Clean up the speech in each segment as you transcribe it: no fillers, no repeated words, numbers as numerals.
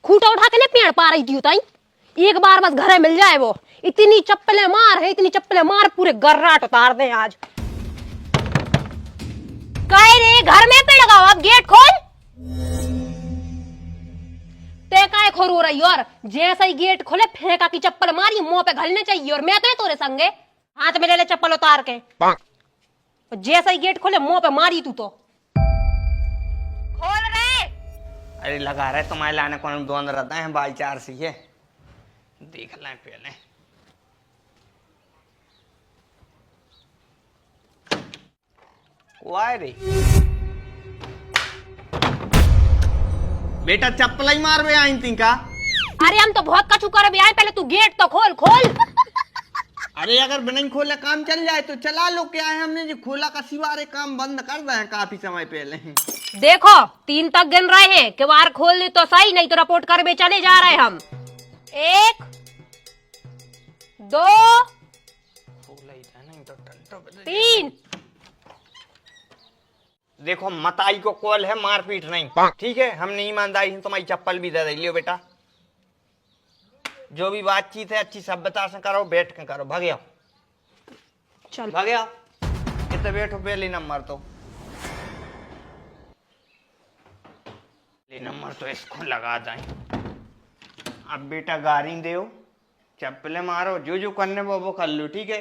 खूटा उठा के नहीं पेड़ पा रही थी उताई। एक बार बस घरे मिल जाए वो, इतनी चप्पलें मार है, इतनी चप्पलें मार पूरे गर्राट उतार दे आज। कहे रे घर में पे लगाओ, अब गेट खोल। ते काय खोर हो रही और जैसा ही गेट खोले फेंका की चप्पल मारी मुंह पे घलने चाहिए। और मैं तो तोरे संगे हाथ में ले ले चप्पल उतार के, जैसा ही गेट खोले मुंह पे मारी तू तो। खोल रे। अरे लगा रहे तुम्हारे लाने कौन दोन रहता है बाई चार सी है, देख लें पहले। वाह रे बेटा चप्पल ही मार आई थी का? अरे हम तो बहुत कछु कर भी आए, पहले तू गेट तो खोल खोल। अरे अगर बिना खोले काम चल जाए तो चला लो, क्या है हमने जो खोला का सिवारे काम बंद कर रहे हैं काफी समय पहले। देखो 3 तक गिन रहे हैं, किवाड़ खोल ले तो सही, नहीं तो रिपोर्ट कर बे चले जा रहे हम। 1 2 3। देखो मताई को कॉल है, मारपीट नहीं, ठीक है? हमने ईमानदारी से तुम्हारी चप्पल भी दे दी। लियो बेटा, जो भी बातचीत है अच्छी सभ्यता से करो, बैठ के करो। भाग्या चल भाग्या, कितने बैठो पहले नंबर तो नंबर तो इसको लगा दें। अब बेटा गाड़ी दो, चप्पलें मारो, जो जो करने वो कर लो, ठीक है?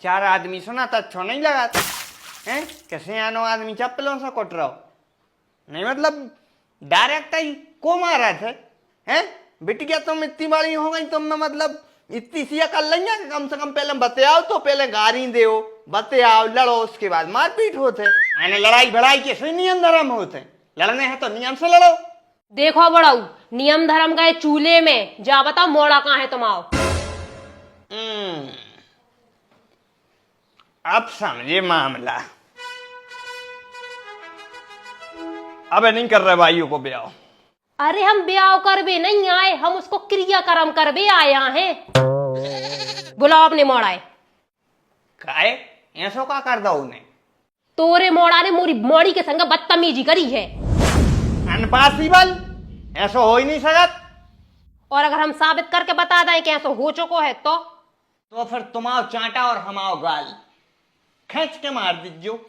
4 आदमी सुना तो अच्छो नहीं लगाते हैं, कैसे आनो आदमी चप्पलों से कट रहा हो नहीं, मतलब डायरेक्ट ही को मारा थे हैं? बिटिया तुम इतनी बड़ी हो गई, तुम में मतलब इतनी सी कर लेंगे, कम से कम पहले बतियाओ तो, पहले गाड़ी दो, बतियाओ, लड़ो, उसके बाद मारपीट होते। मैंने लड़ाई भड़ाई कैसे नियम धर्म होते, लड़ने हैं तो नियम से लड़ो। देखो बड़ाऊ, नियम धर्म गए चूल्हे में, जा बताओ मोड़ा कहाँ है तुम आओ। अब समझे मामला। अब नहीं कर रहे भाइयों को ब्याह। अरे हम ब्याह कर बे नहीं आए, हम उसको क्रियाक्रम कर बे आया हैं। बुलाओ अपने मोड़ाए। काहे ऐसो का कर दो उन्हें? तोरे मोड़ा ने मोरी मोड़ी के संग बदतमीजी करी है। अनपॉसिबल, ऐसा हो ही नहीं सकत। और अगर हम साबित करके बता दें कि ऐसा हो चुको है तो फिर तुम आओ चांटा और हम आओ गाल, खींच के मार दीजियो।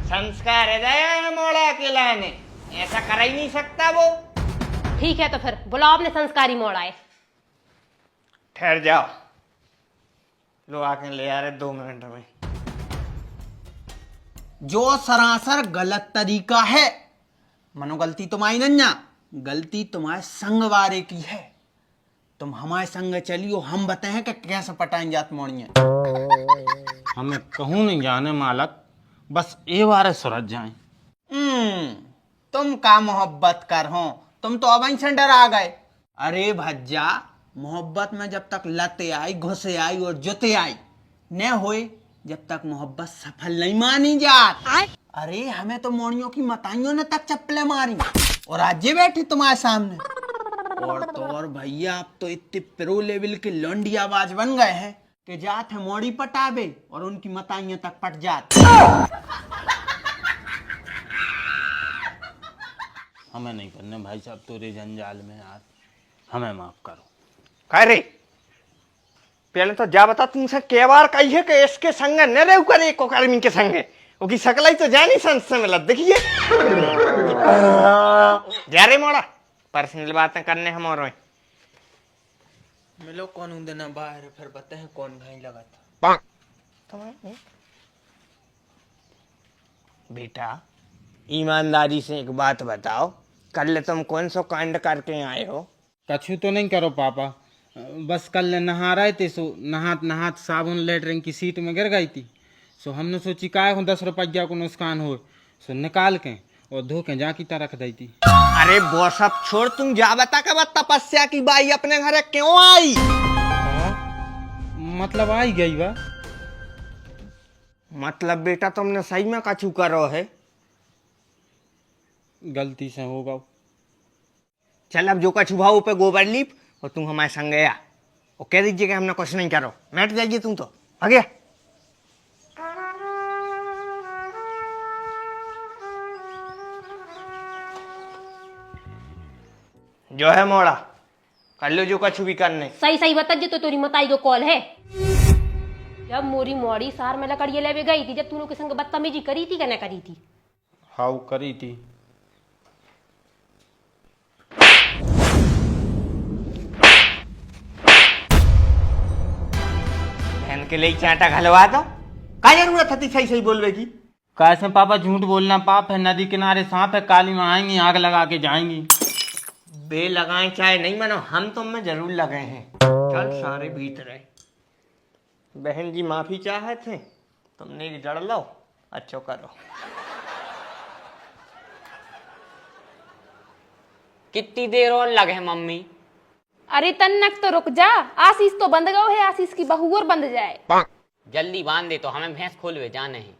संस्कार है दया मोड़ा के लाने, ऐसा कर ही नहीं सकता वो। ठीक है तो फिर बुलाओ अपने संस्कारी मोड़ाए। ठहर जाओ, लो आके ले आ रहे 2 मिनट में। जो सरासर गलत तरीका है, मनो गलती तुम्हारी नन्या, गलती तुम्हारे संग वारे की है। तुम हमारे संग चलियो, हम बताएं कि कैसे पटाएं जात मोड़िए। हमें कहूँ नहीं जाने मालक, बस ए बार सुरज जाए। तुम का मोहब्बत कर हो, तुम तो अब से डरा गए। अरे भज्जा, मोहब्बत में जब तक लते आई, घुसे आई और जुते आई न होए, जब तक मोहब्बत सफल नहीं मानी जात। अरे हमें तो मोड़ियों की मताइयों ने तक चप्पलें मारी, और आज ये बैठी तुम्हारे सामने। और तो और भैया, आप तो इतने प्रो लेवल के लौंडियाबाज बन गए हैं कि जात है मोड़ी पटाबे और उनकी मताइयों तक पट जात। हमें नहीं करने भाई साहब तोरे जंजाल में यार, हमें माफ करो। कह रे पहले तो जा बता, तुमसे कै बार कही है कि इसके संग न रहे कर, एक कर्मी के संग उसकी सकलाई तो जानी संत से मिलत। देखिए जा रे मोड़ा, पर्सनल बातें करने हम और मिलो कौन देना बाहर, फिर बताए कौन घाई लगा था। बेटा ईमानदारी से एक बात बताओ, कल तुम कौन सा कांड करके आए हो? कछु तो नहीं करो पापा, बस कल नहा रहे थे, सो नहात नहात साबुन लेटरिन की सीट में गिर गई थी। सो हमने सोची काय हो 10 रुपया को नुकसान हो, सो निकाल के और धो के जा की तरह रख दी थी। अरे वो सब छोड़, तुम जा बता के बाद तपस्या की बाई अपने घर क्यों आई? मतलब आई गई बा। मतलब बेटा तुमने सही में कछु करो है? गलती से होगा। चल अब जो कछु भाव पे गोबर लीप और तुम हमारे संग गया और कह दीजिए कि हमने कुछ नहीं करो, बैठ जाइए तुम तो आगे। जो है मोड़ा कर लो जो कछु भी करने। सही सही बता जो तो तेरी मताई को कॉल है। जब मोरी मोड़ी सार में लकड़िया लेवे गई थी, जब तूने के संग बदतमीजी करी थी क्या न करी थी? हाउ करी थी। बहन के लिए चांटा घलवा दो, क्या जरूरत थी सही सही बोलवे की? कैसे पापा झूठ बोलना पाप है, नदी किनारे सांप है, काली माँ आएंगी आग लगा के जाएंगी। बे लगाए चाहे नहीं मानो, हम तुम में जरूर लगे हैं। चल सारे भीतर है। बहन जी माफी चाहे थे, तुमने जड़ लो, अच्छो करो। कितनी देर और लगे मम्मी? अरे तन्नक तो रुक जा, आशीष तो बंद गयो है, आशीष की बहू और बंद जाए। जल्दी बांध दे तो हमें भैंस खोलवे जाने हैं।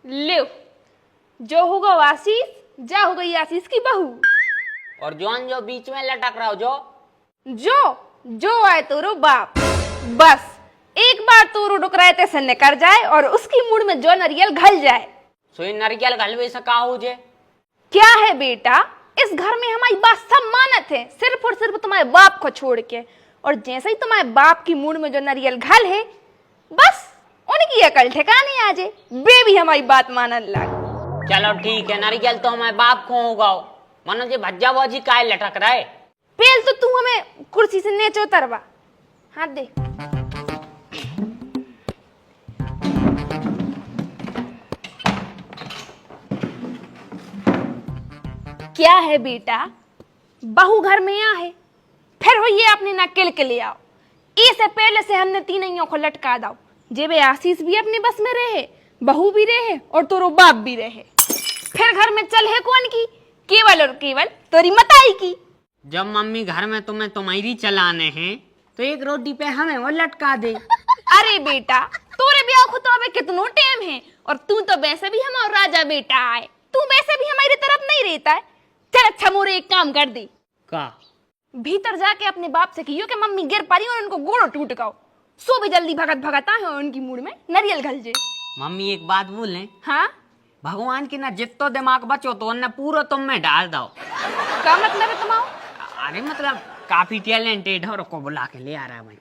ले जो होगा आशीष, जा हो गई आशीष की बहू। और जॉन जो बीच में लटक रहा हो जो आए तो रो बाप, बस एक बार तो रो डुकराए से निकल जाए और उसकी मुड़ में जो नरियल घल जाए। सोई नरियल घलवे से का हो जे? क्या है बेटा, इस घर में हमारी बात सब मानत है, सिर्फ और सिर्फ तुम्हारे बाप को छोड़ के। और जैसे ही तुम्हारे बाप की मुड़ में जो नरियल घल है, बस उनकी अकल ठिकाने आ जाए, वे भी हमारी बात मानने लग। चलो ठीक है, नरियल तो हमारे बाप को होगा। मनो जी भज्जा बाजी काय लटक रहा है? पहले तो तू हमें कुर्सी से नीचे उतरवा, हाथ दे। क्या है बेटा, बहू घर में आ है, फिर हो ये अपने नकेल के ले आओ। इससे पहले से हमने तीनों को लटका दो, जेबे आशीष भी अपने बस में रहे, बहू भी रहे और तोरो बाप भी रहे। फिर घर में चल है कौन की? केवल और केवल तोरी मताई की। जब मम्मी घर में तुम्हें तुम्हारी चलाने हैं तो एक रोटी पे हमें वो लटका दे। अरे बेटा, तोरे ब्याह को तो अबे कितनो टाइम है, और तू तो वैसे भी हमारा राजा बेटा है, तू वैसे भी हमारी तरफ नहीं रहता है। चल अच्छा मोरे एक काम कर दे, का भीतर जाके अपने बाप से कहियो कि मम्मी गिर पड़ी और उनको गोड़ो टूट गओ, सो भी जल्दी भगत भगता है और उनकी मुड़ में नरियल घल जे। मम्मी एक बात बोले, हाँ भगवान की ना जितो दिमाग बचो तो उन्हें पूरा तुम में डाल दो। क्या मतलब है तुम्हारा? अरे मतलब काफी टैलेंटेड है और को बुला के ले आ रहा है भाई।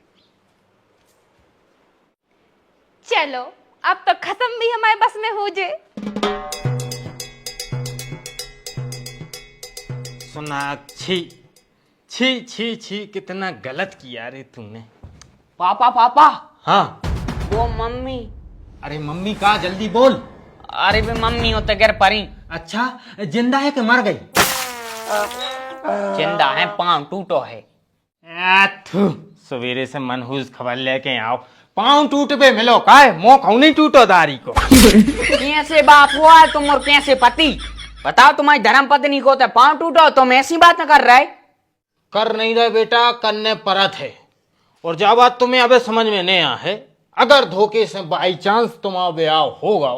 चलो अब तो खत्म भी हमारे बस में हो जे। सोनाक्षी, छी छी छी कितना गलत किया रे तूने। पापा पापा, हाँ वो मम्मी। अरे मम्मी का, जल्दी बोल। अरे वे मम्मी हो तो गिर पड़ी। अच्छा जिंदा है कि मर गई? जिंदा है, पाँव टूटो है। सवेरे से मनहूस खबर लेके आओ, पाँव टूट पे मिलो काय मोह खाऊ नहीं टूटो दारी को। कैसे बाप हुआ है तुम और कैसे पति? बताओ तुम्हारी धर्म पत्नी को तो पाँव टूटो, तुम ऐसी बात न कर रहे। कर नहीं रहे बेटा, करने परत है। और जब बात तुम्हें अबे समझ में नहीं आ है, अगर धोखे से बाई चांस तुम्हारा ब्याह होगा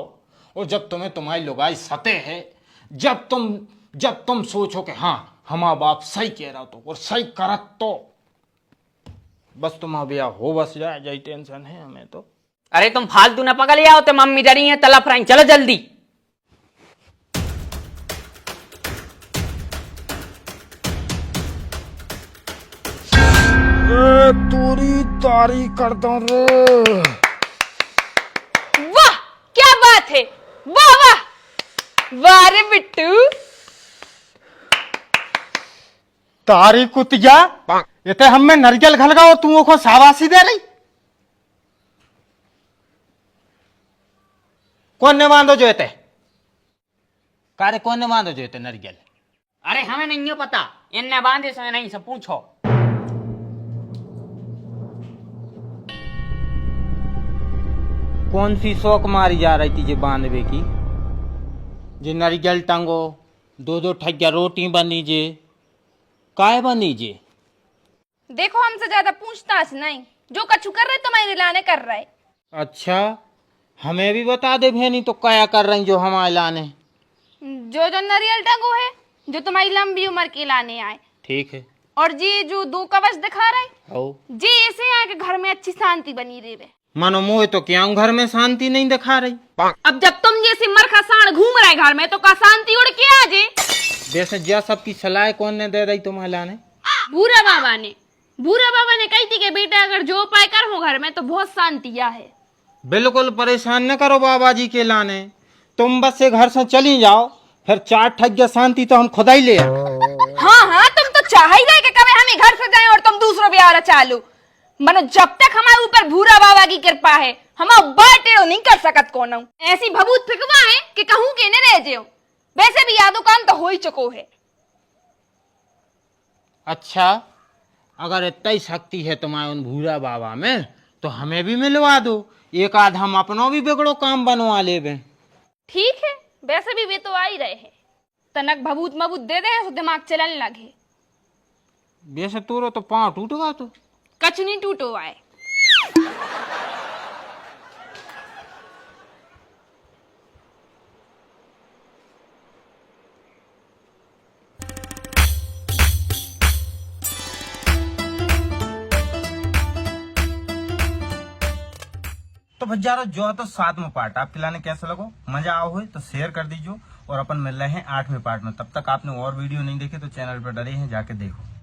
और जब तुम्हें तुम्हारी लुगाई सते है, जब तुम सोचो कि हाँ हमारा बाप सही कह रहा तो और सही करत तो बस तुम्हारा ब्याह हो बस जाए, यही टेंशन है हमें तो। अरे तुम फालतू न पकड़ लिया होते, मम्मी डरी है तला फ्राई। चलो जल्दी। तोरी तारी करता रे। वाह क्या बात है, वाह वाह वाह रे बिट्टू। तारी कुतिया, ये ते हमें नरियल घलगाओ, तू को शाबाशी दे रही। कौन ने बांधो जो ते? कार्य कौन ने बांधो जो ते नरियल? अरे हमें नहीं है पता, इनने बांधे से नहीं से पूछो। कौन सी शौक मारी जा रही थी जे बांधवे की? जे नरियल टांगो, दो ठग्या रोटी बनी जे, काय बनी जे? देखो हमसे ज्यादा पूछताछ नहीं, जो कछु कर रहे तुम्हारे लाने कर रहे। अच्छा हमें भी बता दे भेनी तो क्या कर रही जो हमारे लाने। जो जो नारियल टंगो है, जो तुम्हारी लंबी उम्र के लाने आए। ठीक है। और जी जो दो कवच दिखा रहे, हो जी ऐसे आए कि घर में अच्छी शांति बनी रहे। मानो मोह तो क्या घर में शांति नहीं दिखा रही। अब जब तुम जैसे मरखा सांड घूम रहे घर में तो का शांति उड़ के आ जे। जैसे जा सबकी सलाह कौन ने दे रही तुम्हारे लाने? भूरा बाबा ने कही थी कि बेटा अगर जो उपाय कर हो घर में तो बहुत शांतिया है। बिल्कुल परेशान न करो बाबा जी के लाने, तुम बस ये घर से चली जाओ, फिर 4 ठग्या शांति तो हम खुदा ही ले आए। हाँ तुम तो चाह ही रहे कि कभी हम घर से जाएं और तुम दूसरों ब्याह चालू। मनो जब तक हमारे ऊपर भूरा बाबा की कृपा है हम टेढ़ो नहीं कर सकत कौन ऐसी भभूत फिकवा है कि कहूं के न रह जाओ। वैसे भी यादों काम तो हो ही चुको है। अच्छा, अगर इतना ही शक्ति है तुम्हारे उन भूरा बाबा में तो हमें भी मिलवा दो, एक आध हम अपनों भी बिगड़ो काम बनवा लेवे। ठीक है, वैसे भी वे तो आ ही रहे हैं। तनक भभूत मबूत दे दे तो दिमाग चलने लगे। वैसे तोरो तो पाँव टूटगा तो कछ नहीं टूटो आए। तो भज्जारो जो तो 7वां पार्ट आपके लाने कैसा लगो, मजा आओ है तो शेयर कर दीजिए और अपन मिल रहे हैं 8वें पार्ट में। तब तक आपने और वीडियो नहीं देखे तो चैनल पर डले हैं, जाके देखो।